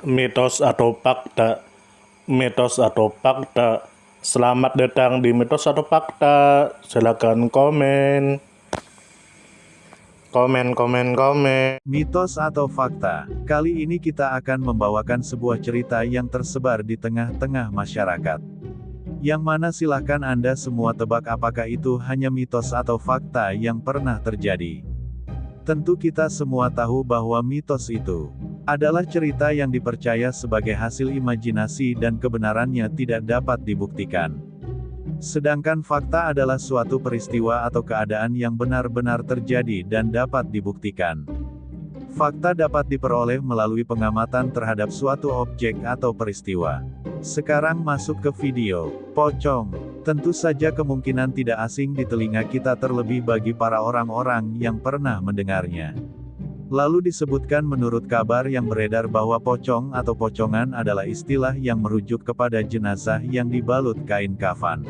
Mitos atau fakta? Mitos atau fakta? Selamat datang di mitos atau fakta. Silakan komen. Komen. Mitos atau fakta? Kali ini kita akan membawakan sebuah cerita yang tersebar di tengah-tengah masyarakat. Yang mana silahkan Anda semua tebak apakah itu hanya mitos atau fakta yang pernah terjadi. Tentu kita semua tahu bahwa mitos itu adalah cerita yang dipercaya sebagai hasil imajinasi dan kebenarannya tidak dapat dibuktikan. Sedangkan fakta adalah suatu peristiwa atau keadaan yang benar-benar terjadi dan dapat dibuktikan. Fakta dapat diperoleh melalui pengamatan terhadap suatu objek atau peristiwa. Sekarang masuk ke video. Pocong. Tentu saja kemungkinan tidak asing di telinga kita terlebih bagi para orang-orang yang pernah mendengarnya. Lalu disebutkan menurut kabar yang beredar bahwa pocong atau pocongan adalah istilah yang merujuk kepada jenazah yang dibalut kain kafan.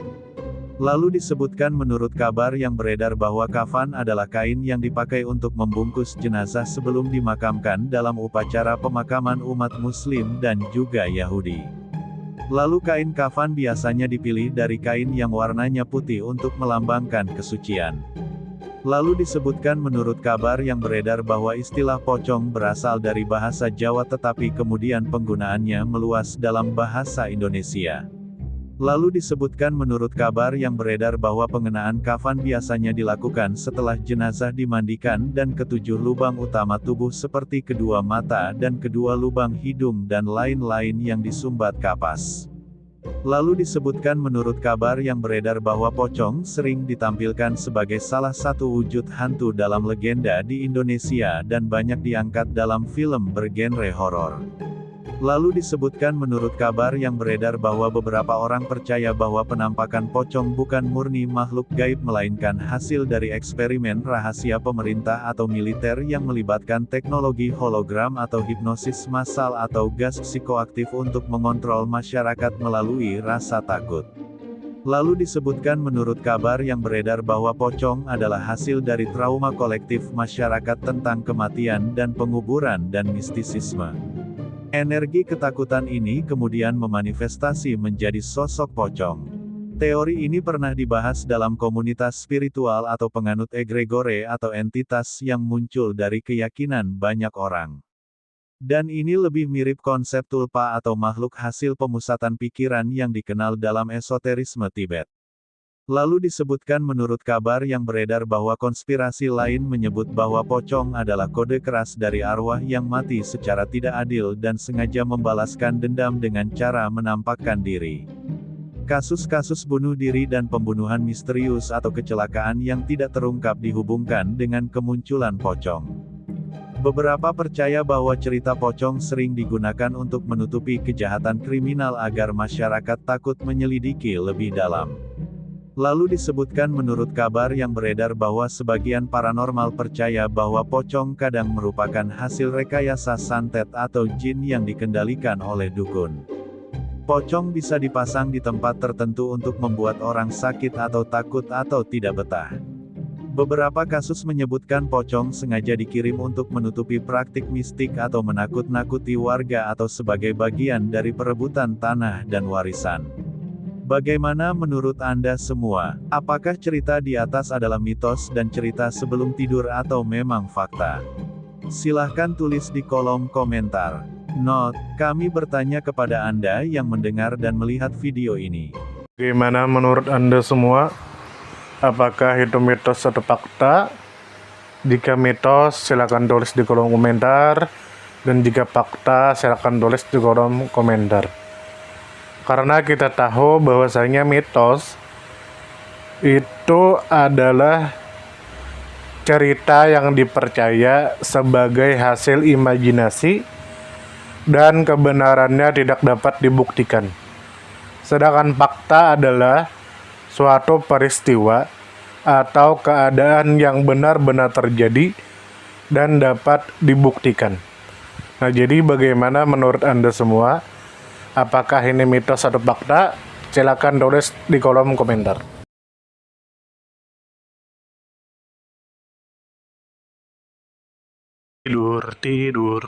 Lalu disebutkan menurut kabar yang beredar bahwa kafan adalah kain yang dipakai untuk membungkus jenazah sebelum dimakamkan dalam upacara pemakaman umat Muslim dan juga Yahudi. Lalu kain kafan biasanya dipilih dari kain yang warnanya putih untuk melambangkan kesucian. Lalu disebutkan menurut kabar yang beredar bahwa istilah pocong berasal dari bahasa Jawa tetapi kemudian penggunaannya meluas dalam bahasa Indonesia. Lalu disebutkan menurut kabar yang beredar bahwa pengenaan kafan biasanya dilakukan setelah jenazah dimandikan dan ketujuh lubang utama tubuh seperti kedua mata dan kedua lubang hidung dan lain-lain yang disumbat kapas. Lalu disebutkan menurut kabar yang beredar bahwa pocong sering ditampilkan sebagai salah satu wujud hantu dalam legenda di Indonesia dan banyak diangkat dalam film bergenre horor. Lalu disebutkan menurut kabar yang beredar bahwa beberapa orang percaya bahwa penampakan pocong bukan murni makhluk gaib melainkan hasil dari eksperimen rahasia pemerintah atau militer yang melibatkan teknologi hologram atau hipnosis massal atau gas psikoaktif untuk mengontrol masyarakat melalui rasa takut. Lalu disebutkan menurut kabar yang beredar bahwa pocong adalah hasil dari trauma kolektif masyarakat tentang kematian dan penguburan dan mistisisme. Energi ketakutan ini kemudian memanifestasi menjadi sosok pocong. Teori ini pernah dibahas dalam komunitas spiritual atau penganut egregore atau entitas yang muncul dari keyakinan banyak orang. Dan ini lebih mirip konsep tulpa atau makhluk hasil pemusatan pikiran yang dikenal dalam esoterisme Tibet. Lalu disebutkan menurut kabar yang beredar bahwa konspirasi lain menyebut bahwa pocong adalah kode keras dari arwah yang mati secara tidak adil dan sengaja membalaskan dendam dengan cara menampakkan diri. Kasus-kasus bunuh diri dan pembunuhan misterius atau kecelakaan yang tidak terungkap dihubungkan dengan kemunculan pocong. Beberapa percaya bahwa cerita pocong sering digunakan untuk menutupi kejahatan kriminal agar masyarakat takut menyelidiki lebih dalam. Lalu disebutkan menurut kabar yang beredar bahwa sebagian paranormal percaya bahwa pocong kadang merupakan hasil rekayasa santet atau jin yang dikendalikan oleh dukun. Pocong bisa dipasang di tempat tertentu untuk membuat orang sakit atau takut atau tidak betah. Beberapa kasus menyebutkan pocong sengaja dikirim untuk menutupi praktik mistik atau menakut-nakuti warga atau sebagai bagian dari perebutan tanah dan warisan. Bagaimana menurut Anda semua? Apakah cerita di atas adalah mitos dan cerita sebelum tidur atau memang fakta? Silahkan tulis di kolom komentar. Note, kami bertanya kepada Anda yang mendengar dan melihat video ini. Bagaimana menurut Anda semua? Apakah itu mitos atau fakta? Jika mitos, silakan tulis di kolom komentar. Dan jika fakta, silakan tulis di kolom komentar. Karena kita tahu bahwasanya mitos itu adalah cerita yang dipercaya sebagai hasil imajinasi dan kebenarannya tidak dapat dibuktikan. Sedangkan fakta adalah suatu peristiwa atau keadaan yang benar-benar terjadi dan dapat dibuktikan. Nah, jadi bagaimana menurut Anda semua? Apakah ini mitos atau fakta? Silakan tulis di kolom komentar. Tidur, tidur,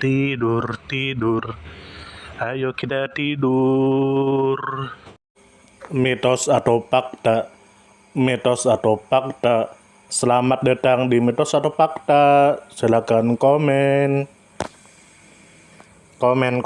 Tidur, tidur. Ayo kita tidur. Mitos atau fakta? Mitos atau fakta? Selamat datang di Mitos atau Fakta. Silakan komen. Komen.